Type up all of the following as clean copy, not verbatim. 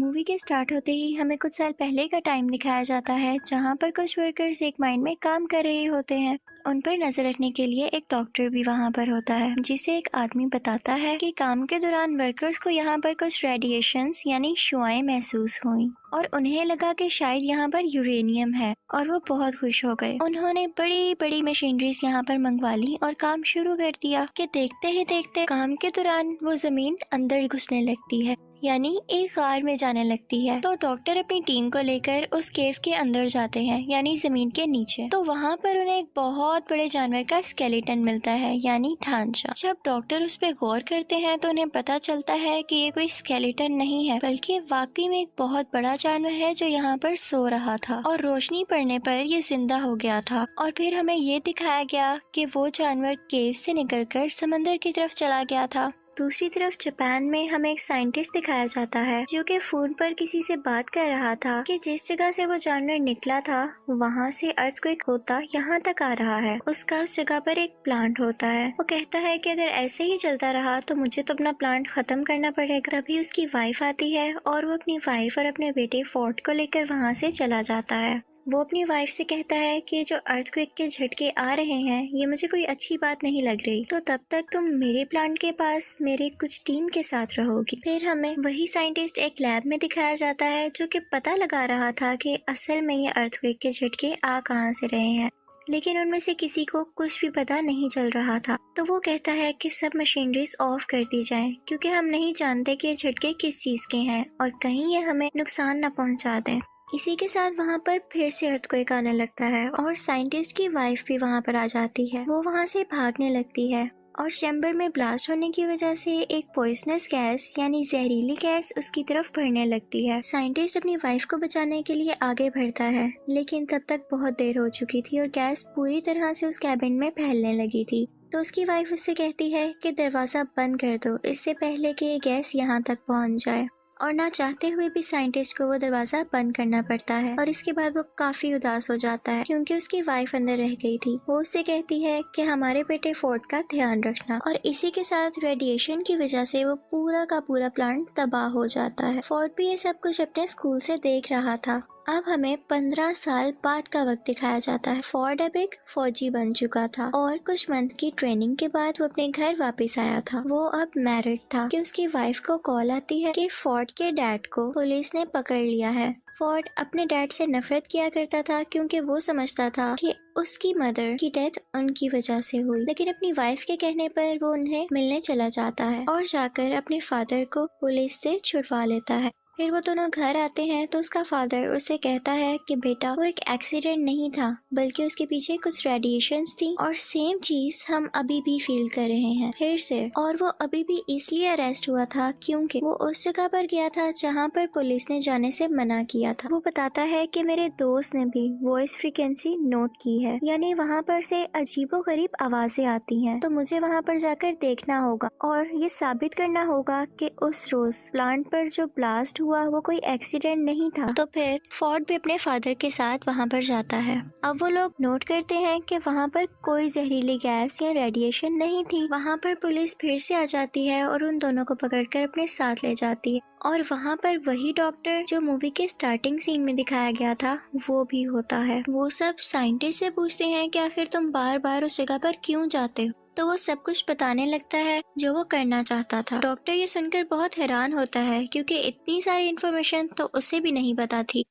Movie के start होते ही हमें कुछ साल पहले का टाइम दिखाया जाता है जहाँ पर कुछ वर्कर्स एक माइन में काम कर रहे होते हैं। उन पर नजर रखने के लिए एक डॉक्टर भी वहाँ पर होता है, जिसे एक आदमी बताता है कि काम के दौरान वर्कर्स को यहाँ पर कुछ रेडिएशंस यानी शुआएं महसूस हुई और उन्हें लगा कि शायद यहाँ पर यूरेनियम है और वो बहुत खुश हो गए। उन्होंने बड़ी बड़ी मशीनरीज यहाँ पर मंगवा ली और काम शुरू कर दिया कि देखते ही देखते काम के दौरान वो जमीन अंदर घुसने लगती है, यानी एक गार में जाने लगती है। तो डॉक्टर अपनी टीम को लेकर उस केव के अंदर जाते हैं, यानी जमीन के नीचे। तो वहाँ पर उन्हें एक बहुत बड़े जानवर का स्केलेटन मिलता है, यानी ढांचा। जब डॉक्टर उस पर गौर करते हैं तो उन्हें पता चलता है कि ये कोई स्केलेटन नहीं है, बल्कि वाकई में एक बहुत बड़ा जानवर है जो यहाँ पर सो रहा था और रोशनी पड़ने पर ये जिंदा हो गया था। और फिर हमें ये दिखाया गया कि वो जानवर केव से निकलकर समंदर की तरफ चला गया था। दूसरी तरफ जापान में हमें एक साइंटिस्ट दिखाया जाता है जो कि फोन पर किसी से बात कर रहा था कि जिस जगह से वो जानवर निकला था वहाँ से अर्थक्वेक होता यहाँ तक आ रहा है। उसका उस जगह पर एक प्लांट होता है। वो कहता है कि अगर ऐसे ही चलता रहा तो मुझे तो अपना प्लांट खत्म करना पड़ेगा। तभी उसकी वाइफ आती है और वो अपनी वाइफ और अपने बेटे फोर्ट को लेकर वहाँ से चला जाता है। वो अपनी वाइफ से कहता है कि जो अर्थक्वेक के झटके आ रहे हैं ये मुझे कोई अच्छी बात नहीं लग रही, तो तब तक तुम मेरे प्लांट के पास मेरे कुछ टीम के साथ रहोगी। फिर हमें वही साइंटिस्ट एक लैब में दिखाया जाता है जो कि पता लगा रहा था कि असल में ये अर्थक्वेक के झटके आ कहाँ से रहे हैं, लेकिन उनमें से किसी को कुछ भी पता नहीं चल रहा था। तो वो कहता है कि सब मशीनरीज ऑफ कर दी जाएं, क्योंकि हम नहीं जानते कि ये झटके किस चीज के हैं और कहीं ये हमें नुकसान न पहुंचा दें। इसी के साथ वहाँ पर फिर से अर्थक्वेक आने लगता है और साइंटिस्ट की वाइफ भी वहाँ पर आ जाती है। वो वहाँ से भागने लगती है और चैम्बर में ब्लास्ट होने की वजह से एक पॉइजनस गैस यानी जहरीली गैस उसकी तरफ बढ़ने लगती है। साइंटिस्ट अपनी वाइफ को बचाने के लिए आगे बढ़ता है, लेकिन तब तक बहुत देर हो चुकी थी और गैस पूरी तरह से उस कैबिन में फैलने लगी थी। तो उसकी वाइफ उससे कहती है कि दरवाजा बंद कर दो इससे पहले कि ये गैस यहाँ तक पहुँच जाए। और ना चाहते हुए भी साइंटिस्ट को वो दरवाजा बंद करना पड़ता है और इसके बाद वो काफी उदास हो जाता है क्योंकि उसकी वाइफ अंदर रह गई थी। वो उससे कहती है कि हमारे बेटे फोर्ट का ध्यान रखना, और इसी के साथ रेडिएशन की वजह से वो पूरा का पूरा प्लांट तबाह हो जाता है। फोर्ट भी ये सब कुछ अपने स्कूल से देख रहा था। अब हमें 15 साल बाद का वक्त दिखाया जाता है। फोर्ड अब एक फौजी बन चुका था और कुछ मंथ की ट्रेनिंग के बाद वो अपने घर वापस आया था। वो अब मैरिड था कि उसकी वाइफ को कॉल आती है कि फोर्ड के डैड को पुलिस ने पकड़ लिया है। फोर्ड अपने डैड से नफरत किया करता था क्योंकि वो समझता था कि उसकी मदर की डेथ उनकी वजह से हुई, लेकिन अपनी वाइफ के कहने पर वो उन्हें मिलने चला जाता है और जाकर अपने फादर को पुलिस से छुड़वा लेता है। फिर वो दोनों घर आते हैं तो उसका फादर उससे कहता है कि बेटा वो एक एक्सीडेंट नहीं था, बल्कि उसके पीछे कुछ रेडिएशंस थी और सेम चीज हम अभी भी फील कर रहे हैं फिर से। और वो अभी भी इसलिए अरेस्ट हुआ था क्योंकि वो उस जगह पर गया था जहाँ पर पुलिस ने जाने से मना किया था। वो बताता है कि मेरे दोस्त ने भी वॉइस फ्रीक्वेंसी नोट की है, यानी वहाँ पर से अजीबोगरीब आवाजें आती हैं, तो मुझे वहाँ पर जाकर देखना होगा और ये साबित करना होगा कि उस रोज प्लांट पर जो ब्लास्ट हुआ वो कोई एक्सीडेंट नहीं था। तो फिर फोर्ड भी अपने फादर के साथ वहाँ पर जाता है। अब वो लोग नोट करते हैं कि वहाँ पर कोई जहरीली गैस या रेडिएशन नहीं थी। वहाँ पर पुलिस फिर से आ जाती है और उन दोनों को पकड़कर अपने साथ ले जाती है और वहाँ पर वही डॉक्टर जो मूवी के स्टार्टिंग सीन में दिखाया गया था वो भी होता है। वो सब साइंटिस्ट से पूछते हैं कि आखिर तुम बार बार उस जगह पर क्यों जाते हो, तो वो सब कुछ बताने लगता है जो वो करना चाहता था। डॉक्टर ये सुनकर बहुत हैरान होता है क्योंकि इतनी सारी इन्फॉर्मेशन तो उसे भी नहीं पता थी।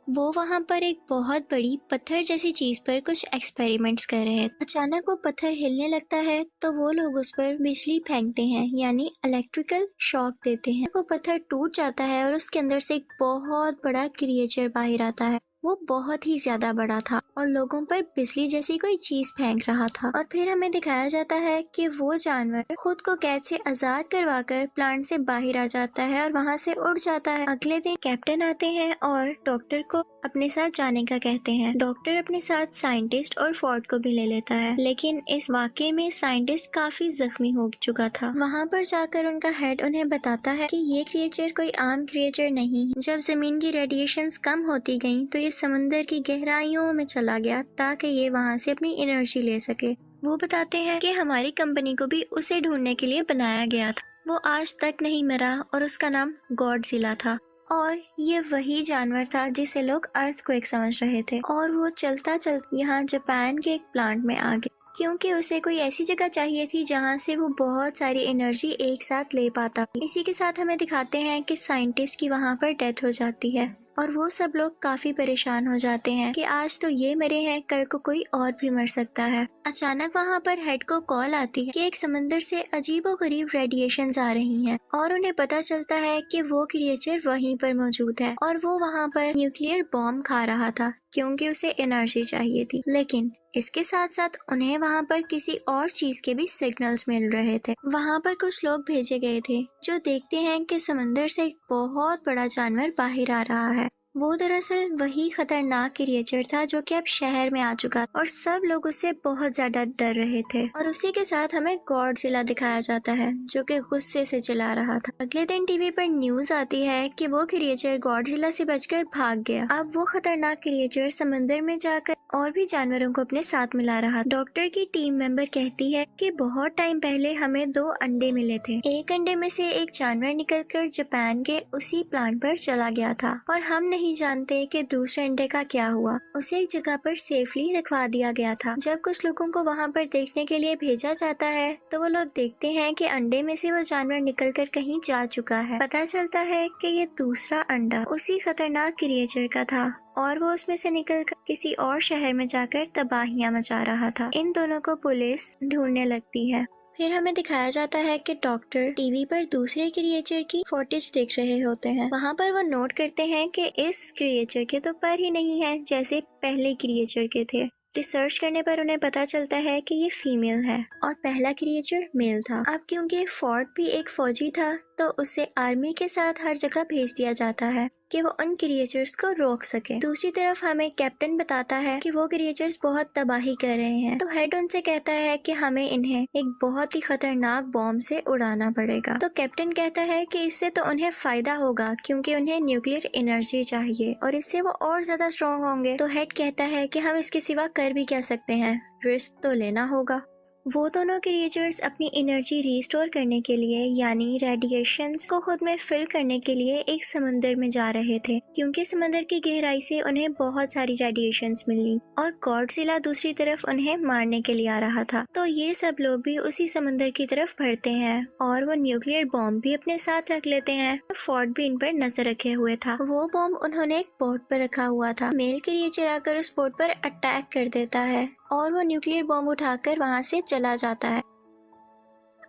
वो वहाँ पर एक बहुत बड़ी पत्थर जैसी चीज पर कुछ एक्सपेरिमेंट्स कर रहे हैं। अचानक वो पत्थर हिलने लगता है तो वो लोग उस पर बिजली फेंकते हैं, यानी इलेक्ट्रिकल शॉक देते हैं। वो पत्थर टूट जाता है और उसके अंदर से एक बहुत बड़ा क्रिएचर बाहर आता है। वो बहुत ही ज्यादा बड़ा था और लोगों पर बिजली जैसी कोई चीज फेंक रहा था। और फिर हमें दिखाया जाता है कि वो जानवर खुद को कैद से आजाद करवाकर प्लांट से बाहर आ जाता है और वहाँ से उड़ जाता है। अगले दिन कैप्टन आते हैं और डॉक्टर को अपने साथ जाने का कहते हैं। डॉक्टर अपने साथ साइंटिस्ट और फोर्ड को भी ले लेता है, लेकिन इस वाकये में साइंटिस्ट काफी जख्मी हो चुका था। वहाँ पर जाकर उनका हेड उन्हें बताता है कि ये क्रिएचर कोई आम क्रिएचर नहीं है। जब जमीन की रेडिएशंस कम होती गई तो ये समुंदर की गहराइयों में चला गया ताकि ये वहाँ से अपनी एनर्जी ले सके। वो बताते हैं कि हमारी कंपनी को भी उसे ढूंढने के लिए बनाया गया था। वो आज तक नहीं मरा और उसका नाम गॉडजिला था। और ये वही जानवर था जिसे लोग अर्थक्वेक समझ रहे थे, और वो चलता चलता यहाँ जापान के एक प्लांट में आ गया, क्योंकि उसे कोई ऐसी जगह चाहिए थी जहाँ से वो बहुत सारी एनर्जी एक साथ ले पाता। इसी के साथ हमें दिखाते हैं कि साइंटिस्ट की वहाँ पर डेथ हो जाती है और वो सब लोग काफी परेशान हो जाते हैं कि आज तो ये मरे हैं, कल को कोई और भी मर सकता है। अचानक वहाँ पर हेड को कॉल आती है कि एक समंदर से अजीबोगरीब रेडिएशंस आ रही हैं और उन्हें पता चलता है कि वो क्रिएचर वहीं पर मौजूद है और वो वहाँ पर न्यूक्लियर बॉम्ब खा रहा था क्योंकि उसे एनर्जी चाहिए थी। लेकिन इसके साथ साथ उन्हें वहाँ पर किसी और चीज के भी सिग्नल्स मिल रहे थे। वहाँ पर कुछ लोग भेजे गए थे जो देखते हैं कि समंदर से एक बहुत बड़ा जानवर बाहर आ रहा है। वो दरअसल वही खतरनाक क्रिएचर था जो कि अब शहर में आ चुका और सब लोग उससे बहुत ज्यादा डर रहे थे। और उसी के साथ हमें गॉडजिला दिखाया जाता है जो कि गुस्से से चिल्ला रहा था। अगले दिन टीवी पर न्यूज आती है कि वो क्रिएचर गॉडजिला से बचकर भाग गया। अब वो खतरनाक क्रिएचर समंदर में जाकर और भी जानवरों को अपने साथ मिला रहा। डॉक्टर की टीम मेंबर कहती है कि बहुत टाइम पहले हमें 2 अंडे मिले थे। एक अंडे में से एक जानवर निकलकर जापान के उसी प्लांट पर चला गया था और हम नहीं जानते कि दूसरे अंडे का क्या हुआ। उसे एक जगह पर सेफली रखवा दिया गया था। जब कुछ लोगों को वहाँ पर देखने के लिए भेजा जाता है तो वो लोग देखते हैं कि अंडे में से वो जानवर निकलकर कहीं जा चुका है। पता चलता है कि ये दूसरा अंडा उसी खतरनाक क्रिएचर का था और वो उसमें से निकलकर किसी और शहर में जाकर तबाहियां मचा रहा था। इन दोनों को पुलिस ढूंढने लगती है। फिर हमें दिखाया जाता है कि डॉक्टर टीवी पर दूसरे क्रिएचर की फुटेज देख रहे होते हैं। वहाँ पर वो नोट करते हैं कि इस क्रिएचर के तो पर ही नहीं है जैसे पहले क्रिएचर के थे। रिसर्च करने पर उन्हें पता चलता है कि ये फीमेल है और पहला क्रिएचर मेल था। अब क्योंकि फोर्ड भी एक फौजी था तो उसे आर्मी के साथ हर जगह भेज दिया जाता है कि वो उन क्रिएचर्स को रोक सके। दूसरी तरफ हमें कैप्टन बताता है कि वो क्रिएचर्स बहुत तबाही कर रहे हैं, तो हेड उनसे कहता है कि हमें इन्हें एक बहुत ही खतरनाक बॉम्ब से उड़ाना पड़ेगा। तो कैप्टन कहता है कि इससे तो उन्हें फायदा होगा क्योंकि उन्हें न्यूक्लियर एनर्जी चाहिए और इससे वो और ज्यादा स्ट्रॉन्ग होंगे। तो हेड कहता है कि हम इसके सिवा कर भी क्या सकते हैं, रिस्क तो लेना होगा। वो दोनों क्रिएचर्स अपनी एनर्जी रिस्टोर करने के लिए यानी रेडिएशंस को खुद में फिल करने के लिए एक समंदर में जा रहे थे क्योंकि समंदर की गहराई से उन्हें बहुत सारी रेडिएशंस मिली और गॉडजिला दूसरी तरफ उन्हें मारने के लिए आ रहा था। तो ये सब लोग भी उसी समंदर की तरफ बढ़ते हैं और वो न्यूक्लियर बॉम्ब भी अपने साथ रख लेते हैं। फोर्ड भी इन पर नजर रखे हुए था। वो बॉम्ब उन्होंने एक बोट पर रखा हुआ था। मेल क्रिएचर आकर उस बोट पर अटैक कर देता है और वो न्यूक्लियर बॉम्ब उठाकर वहां से चला जाता है।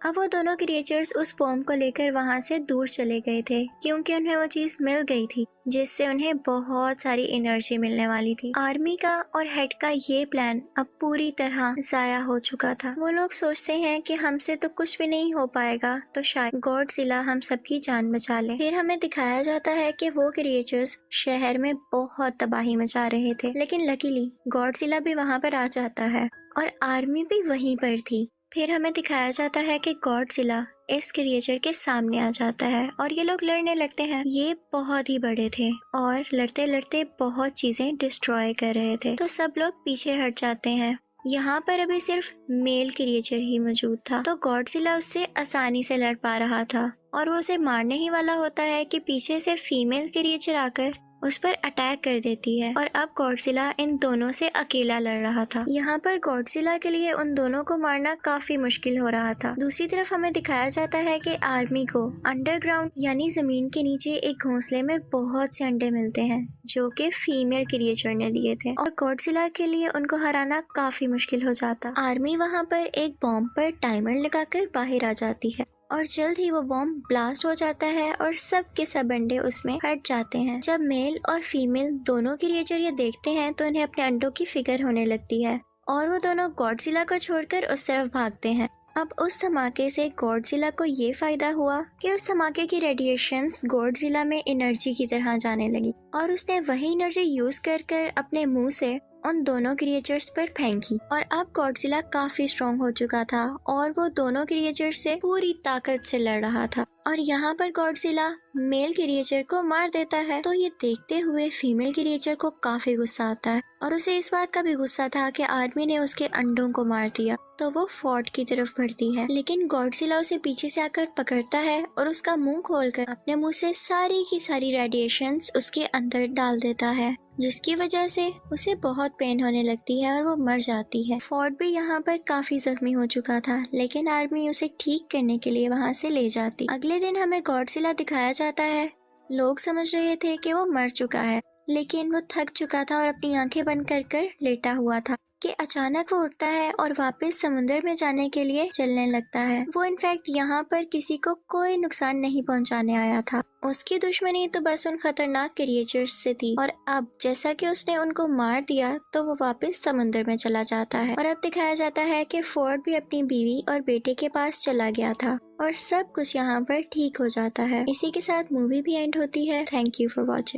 अब वो दोनों क्रिएचर्स उस बॉम्ब को लेकर वहां से दूर चले गए थे क्योंकि उन्हें वो चीज मिल गई थी जिससे उन्हें बहुत सारी एनर्जी मिलने वाली थी। आर्मी का और हेड का ये प्लान अब पूरी तरह जाया हो चुका था। वो लोग सोचते हैं कि हमसे तो कुछ भी नहीं हो पाएगा तो शायद गॉडजिला हम सबकी जान बचा ले। फिर हमें दिखाया जाता है कि वो क्रिएचर्स शहर में बहुत तबाही मचा रहे थे, लेकिन लकीली गॉडजिला भी वहाँ पर आ जाता है और आर्मी भी वहीं पर थी। फिर हमें दिखाया जाता है कि गॉडजिला इस क्रिएचर के सामने आ जाता है और ये लोग लड़ने लगते हैं। ये बहुत ही बड़े थे और लड़ते लड़ते बहुत चीजें डिस्ट्रॉय कर रहे थे, तो सब लोग पीछे हट जाते हैं। यहाँ पर अभी सिर्फ मेल क्रिएचर ही मौजूद था, तो गॉडजिला उससे आसानी से लड़ पा रहा था और वो उसे मारने ही वाला होता है कि पीछे से फीमेल क्रिएचर आकर उस पर अटैक कर देती है और अब गॉडजिला इन दोनों से अकेला लड़ रहा था। यहाँ पर गॉडजिला के लिए उन दोनों को मारना काफी मुश्किल हो रहा था। दूसरी तरफ हमें दिखाया जाता है कि आर्मी को अंडरग्राउंड यानी जमीन के नीचे एक घोंसले में बहुत से अंडे मिलते हैं जो कि फीमेल क्रिएचर ने दिए थे और गॉडजिला के लिए उनको हराना काफी मुश्किल हो जाता। आर्मी वहाँ पर एक बॉम्ब पर टाइमर लगाकर बाहर आ जाती है और जल्द ही वो बॉम्ब ब्लास्ट हो जाता है और सब के सब अंडे उसमें हट जाते हैं। जब मेल और फीमेल दोनों क्रिएचर ये देखते हैं तो उन्हें अपने अंडों की फिक्र होने लगती है और वो दोनों गॉडजिला को छोड़कर उस तरफ भागते हैं। अब उस धमाके से गॉडजिला को ये फायदा हुआ कि उस धमाके की रेडिएशंस गॉडजिला में एनर्जी की तरह जाने लगी और उसने वही एनर्जी यूज कर अपने मुंह से उन दोनों क्रिएचर्स पर फेंकी और अब गॉडजिला काफी स्ट्रॉन्ग हो चुका था और वो दोनों क्रिएचर्स से पूरी ताकत से लड़ रहा था। और यहाँ पर गॉडजिला मेल क्रिएचर को मार देता है। तो ये देखते हुए फीमेल क्रिएचर को काफी गुस्सा आता है और उसे इस बात का भी गुस्सा था कि आर्मी ने उसके अंडों को मार दिया। तो वो फोर्ट की तरफ बढ़ती है, लेकिन गॉडजिला उसे पीछे से आकर पकड़ता है और उसका मुंह खोलकर अपने मुंह से सारी की सारी रेडिएशंस उसके अंदर डाल देता है, जिसकी वजह से उसे बहुत पेन होने लगती है और वो मर जाती है। फोर्ट भी यहाँ पर काफी जख्मी हो चुका था, लेकिन आर्मी उसे ठीक करने के लिए वहाँ से ले जाती। अगले दिन हमें गॉडजिला दिखाया जाता है। लोग समझ रहे थे कि वो मर चुका है, लेकिन वो थक चुका था और अपनी आंखें बंद कर लेटा हुआ था कि अचानक वो उठता है और वापस समुद्र में जाने के लिए चलने लगता है। वो इनफैक्ट यहाँ पर किसी को कोई नुकसान नहीं पहुँचाने आया था। उसकी दुश्मनी तो बस उन खतरनाक क्रिएचर्स से थी और अब जैसा कि उसने उनको मार दिया तो वो वापस समुद्र में चला जाता है। और अब दिखाया जाता है कि फोर्ड भी अपनी बीवी और बेटे के पास चला गया था और सब कुछ यहाँ पर ठीक हो जाता है। इसी के साथ मूवी भी एंड होती है। Thank you for watching.